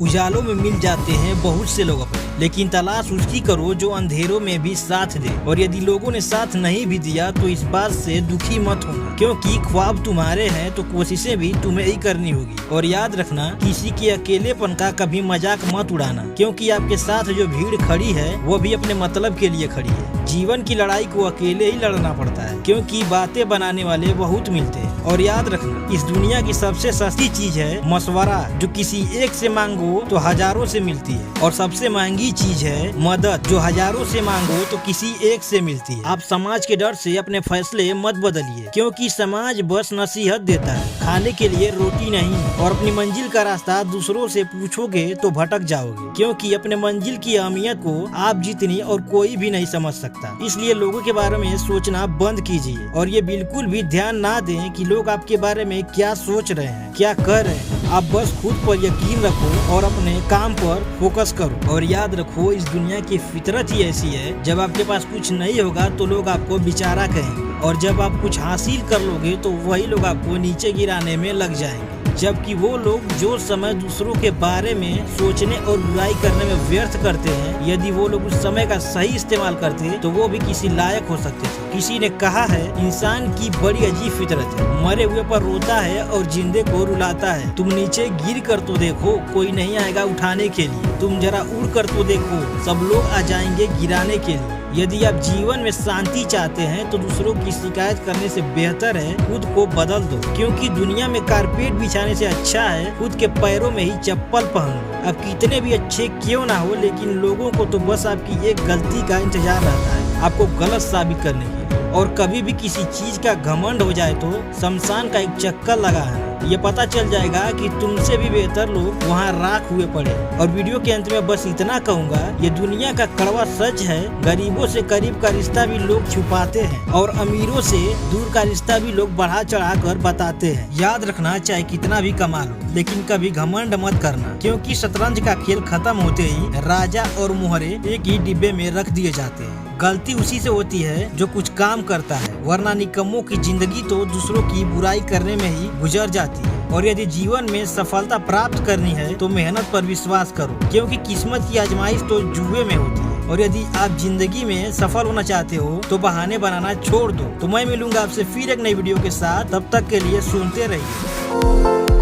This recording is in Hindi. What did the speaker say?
उजालों में मिल जाते हैं बहुत से लोग अपने, लेकिन तलाश उसकी करो जो अंधेरों में भी साथ दे। और यदि लोगों ने साथ नहीं भी दिया तो इस बात से दुखी मत होना, क्योंकि ख्वाब तुम्हारे हैं तो कोशिशें भी तुम्हें ही करनी होगी। और याद रखना, किसी के अकेलेपन का कभी मजाक मत उड़ाना, क्योंकि आपके साथ जो भीड़ खड़ी है वो भी अपने मतलब के लिए खड़ी है। जीवन की लड़ाई को अकेले ही लड़ना पड़ता है, क्योंकि बातें बनाने वाले बहुत मिलते हैं। और याद रखना, इस दुनिया की सबसे सस्ती चीज है मशवरा, जो किसी एक से मांगो तो हजारों से मिलती है। और सबसे महंगी चीज है मदद, जो हजारों से मांगो तो किसी एक से मिलती है। आप समाज के डर से अपने फैसले मत बदलिए, क्योंकि समाज बस नसीहत देता है, खाने के लिए रोटी नहीं। और अपनी मंजिल का रास्ता दूसरों से पूछोगे तो भटक जाओगे, क्योंकि अपने मंजिल की अहमियत को आप जितनी और कोई भी नहीं समझ सकता। इसलिए लोगों के बारे में सोचना बंद कीजिए, और ये बिल्कुल भी ध्यान ना दें कि लोग आपके बारे में क्या सोच रहे हैं, क्या कर रहे हैं। आप बस खुद पर यकीन रखो और अपने काम पर फोकस करो। और याद रखो, इस दुनिया की फितरत ही ऐसी है, जब आपके पास कुछ नहीं होगा तो लोग आपको बेचारा कहेंगे, और जब आप कुछ हासिल कर लोगे तो वही लोग आपको नीचे गिराने में लग जाएंगे। जबकि वो लोग जो समय दूसरों के बारे में सोचने और बुराई करने में व्यर्थ करते हैं, यदि वो लोग उस समय का सही इस्तेमाल करते तो वो भी किसी लायक हो सकते थे। किसी ने कहा है, इंसान की बड़ी अजीब फितरत है, मरे हुए पर रोता है और जिंदे को रुलाता है। तुम नीचे गिर कर तो देखो, कोई नहीं आएगा उठाने के लिए। तुम जरा उड़ कर तो देखो, सब लोग आ जाएंगे गिराने के लिए। यदि आप जीवन में शांति चाहते हैं तो दूसरों की शिकायत करने से बेहतर है खुद को बदल दो, क्योंकि दुनिया में कारपेट बिछाने से अच्छा है खुद के पैरों में ही चप्पल पहन लो। आप कितने भी अच्छे क्यों ना हो, लेकिन लोगों को तो बस आपकी एक गलती का इंतजार रहता है, आपको गलत साबित करने की। और कभी भी किसी चीज का घमंड हो जाए तो शमशान का एक चक्कर लगा है, ये पता चल जाएगा कि तुमसे भी बेहतर लोग वहाँ राख हुए पड़े। और वीडियो के अंत में बस इतना कहूँगा, ये दुनिया का कड़वा सच है, गरीबों से करीब का रिश्ता भी लोग छुपाते हैं, और अमीरों से दूर का रिश्ता भी लोग बढ़ा चढ़ा कर बताते हैं। याद रखना, चाहे कितना भी कमा लो, लेकिन कभी घमंड मत करना, क्योंकि शतरंज का खेल खत्म होते ही राजा और मोहरे एक ही डिब्बे में रख दिए जाते हैं। गलती उसी से होती है जो कुछ काम करता है, वरना निकम्मों की जिंदगी तो दूसरों की बुराई करने में ही गुजर जाती है। और यदि जीवन में सफलता प्राप्त करनी है तो मेहनत पर विश्वास करो, क्योंकि किस्मत की आजमाइश तो जुए में होती है। और यदि आप जिंदगी में सफल होना चाहते हो तो बहाने बनाना छोड़ दो। तो मैं मिलूंगा आपसे फिर एक नई वीडियो के साथ, तब तक के लिए सुनते रहिए।